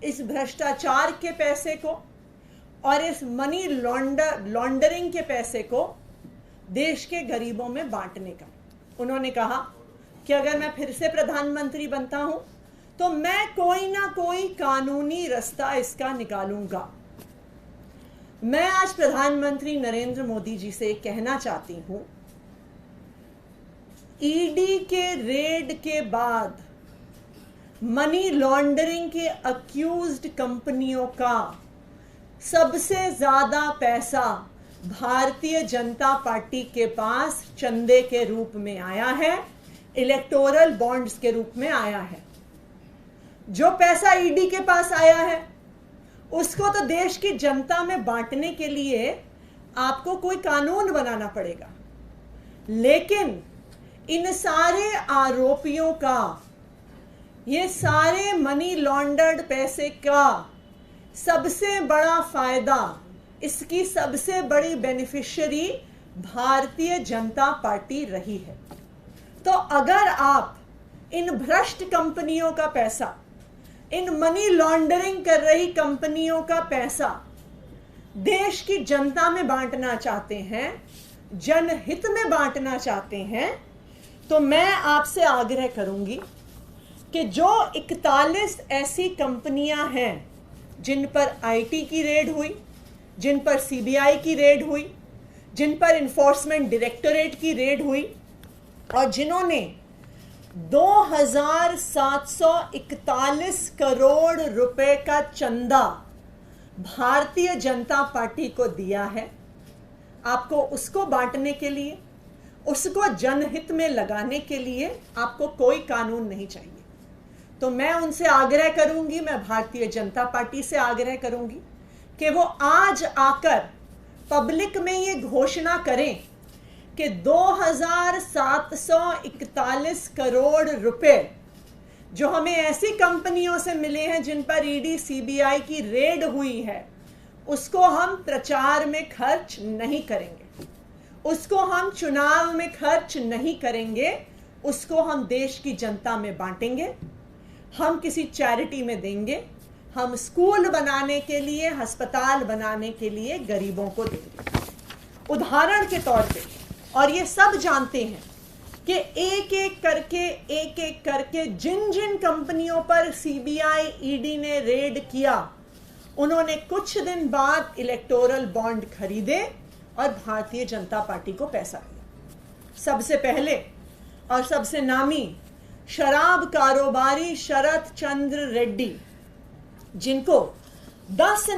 इस भ्रष्टाचार के पैसे को और इस मनी लॉन्डरिंग के पैसे को देश के गरीबों में बांटने का। उन्होंने कहा कि अगर मैं फिर से प्रधानमंत्री बनता हूं तो मैं कोई ना कोई कानूनी रास्ता इसका निकालूंगा। मैं आज प्रधानमंत्री नरेंद्र मोदी जी से कहना चाहती हूं, ईडी के रेड के बाद मनी लॉन्ड्रिंग के अक्यूज्ड कंपनियों का सबसे ज्यादा पैसा भारतीय जनता पार्टी के पास चंदे के रूप में आया है, इलेक्टोरल बॉन्ड्स के रूप में आया है। जो पैसा ईडी के पास आया है उसको तो देश की जनता में बांटने के लिए आपको कोई कानून बनाना पड़ेगा, लेकिन इन सारे आरोपियों का, ये सारे मनी लॉन्डर्ड पैसे का सबसे बड़ा फायदा, इसकी सबसे बड़ी बेनिफिशियरी भारतीय जनता पार्टी रही है। तो अगर आप इन भ्रष्ट कंपनियों का पैसा, इन मनी लॉन्ड्रिंग कर रही कंपनियों का पैसा देश की जनता में बांटना चाहते हैं, जनहित में बांटना चाहते हैं, तो मैं आपसे आग्रह करूंगी कि जो 41 ऐसी कंपनियां हैं जिन पर आईटी की रेड हुई, जिन पर सीबीआई की रेड हुई, जिन पर इन्फोर्समेंट डायरेक्टोरेट की रेड हुई और जिन्होंने 2741 करोड़ रुपए का चंदा भारतीय जनता पार्टी को दिया है, आपको उसको बांटने के लिए, उसको जनहित में लगाने के लिए आपको कोई कानून नहीं चाहिए। तो मैं उनसे आग्रह करूंगी, मैं भारतीय जनता पार्टी से आग्रह करूंगी कि वो आज आकर पब्लिक में ये घोषणा करें कि 2741 करोड़ रुपए जो हमें ऐसी कंपनियों से मिले हैं जिन पर ईडी सीबीआई की रेड हुई है, उसको हम प्रचार में खर्च नहीं करेंगे, उसको हम चुनाव में खर्च नहीं करेंगे, उसको हम देश की जनता में बांटेंगे, हम किसी चैरिटी में देंगे, हम स्कूल बनाने के लिए, अस्पताल बनाने के लिए गरीबों को देंगे। उदाहरण के तौर पे, और ये सब जानते हैं कि एक एक करके जिन जिन कंपनियों पर सीबीआई ईडी ने रेड किया, उन्होंने कुछ दिन बाद इलेक्टोरल बॉन्ड खरीदे और भारतीय जनता पार्टी को पैसा दिया। सबसे पहले और सबसे नामी शराब कारोबारी शरत चंद्र रेड्डी, जिनको 10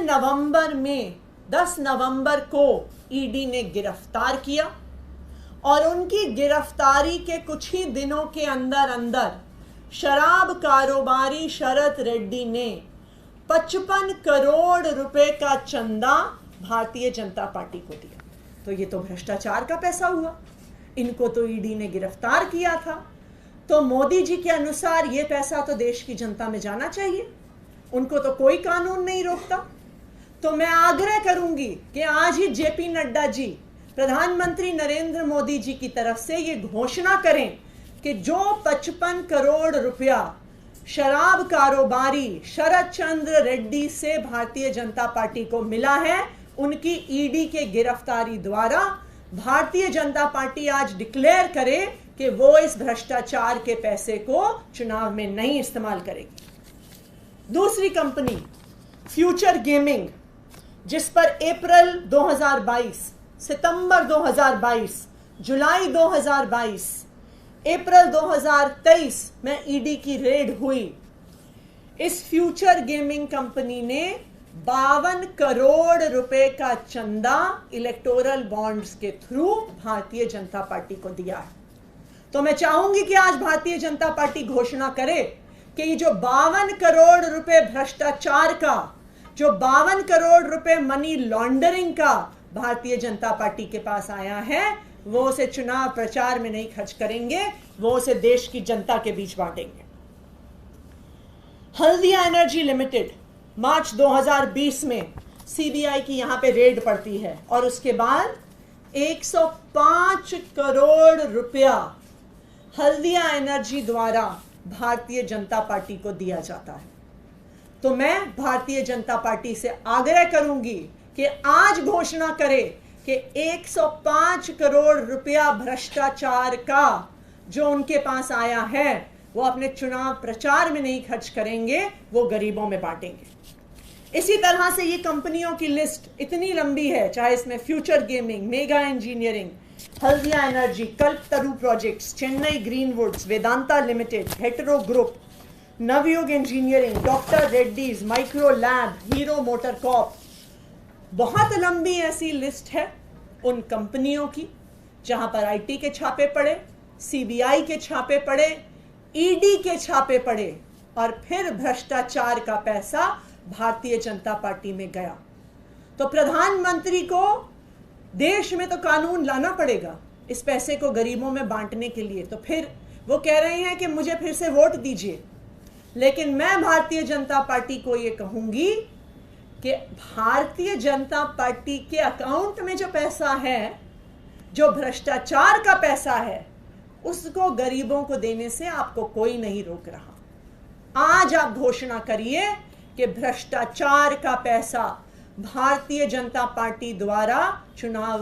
नवंबर को ईडी ने गिरफ्तार किया और उनकी गिरफ्तारी के कुछ ही दिनों के अंदर शराब कारोबारी शरत रेड्डी ने 55 करोड़ रुपए का चंदा भारतीय जनता पार्टी को दिया। तो ये तो भ्रष्टाचार का पैसा हुआ, इनको तो ईडी ने गिरफ्तार किया था, तो मोदी जी के अनुसार ये पैसा तो देश की जनता में जाना चाहिए, उनको तो कोई कानून नहीं रोकता। तो मैं आग्रह करूंगी कि आज ही जेपी नड्डा जी प्रधानमंत्री नरेंद्र मोदी जी की तरफ से ये घोषणा करें कि जो 55 करोड़ रुपया शराब कारोबारी शरत चंद्र रेड्डी से भारतीय जनता पार्टी को मिला है, उनकी ईडी के गिरफ्तारी द्वारा भारतीय जनता पार्टी आज डिक्लेयर करे कि वो इस भ्रष्टाचार के पैसे को चुनाव में नहीं इस्तेमाल करेगी। दूसरी कंपनी फ्यूचर गेमिंग, जिस पर अप्रैल 2022, सितंबर 2022, जुलाई 2022, अप्रैल 2023 में ईडी की रेड हुई। इस फ्यूचर गेमिंग कंपनी ने 52 करोड़ रुपए का चंदा इलेक्टोरल बॉन्ड्स के थ्रू भारतीय जनता पार्टी को दिया है। तो मैं चाहूंगी कि आज भारतीय जनता पार्टी घोषणा करे कि ये जो 52 करोड़ रुपए भ्रष्टाचार का, जो 52 करोड़ रुपए मनी लॉन्ड्रिंग का भारतीय जनता पार्टी के पास आया है, वो उसे चुनाव प्रचार में नहीं खर्च करेंगे, वो उसे देश की जनता के बीच बांटेंगे। हल्दिया एनर्जी लिमिटेड, मार्च 2020 में सीबीआई की यहां पे रेड पड़ती है और उसके बाद 105 करोड़ रुपया हल्दिया एनर्जी द्वारा भारतीय जनता पार्टी को दिया जाता है। तो मैं भारतीय जनता पार्टी से आग्रह करूंगी कि आज घोषणा करे कि 105 करोड़ रुपया भ्रष्टाचार का जो उनके पास आया है वो अपने चुनाव प्रचार में नहीं खर्च करेंगे, वो गरीबों में बांटेंगे। इसी तरह से ये कंपनियों की लिस्ट इतनी लंबी है, चाहे इसमें Future Gaming, Mega Engineering, Haldia Energy, Kalpataru Projects, Chennai Greenwoods, Vedanta Limited, Hetero Group, Navayuga Engineering, Doctor Reddy's, Micro Lab, Hero Motor Corp, बहुत लंबी ऐसी लिस्ट है उन कंपनियों की जहां पर आईटी के छापे पड़े, सीबीआई के छापे पड़े, ईडी के छापे पड़े और फिर भ्रष्टाचार का पैसा भारतीय जनता पार्टी में गया। तो प्रधानमंत्री को देश में तो कानून लाना पड़ेगा इस पैसे को गरीबों में बांटने के लिए। तो फिर वो कह रहे हैं कि मुझे फिर से वोट दीजिए, लेकिन मैं भारतीय जनता पार्टी को ये कहूंगी कि भारतीय जनता पार्टी के अकाउंट में जो पैसा है, जो भ्रष्टाचार का पैसा है, उसको गरीबों को देने से आपको कोई नहीं रोक रहा। आज आप घोषणा करिए कि भ्रष्टाचार का पैसा भारतीय जनता पार्टी द्वारा चुनाव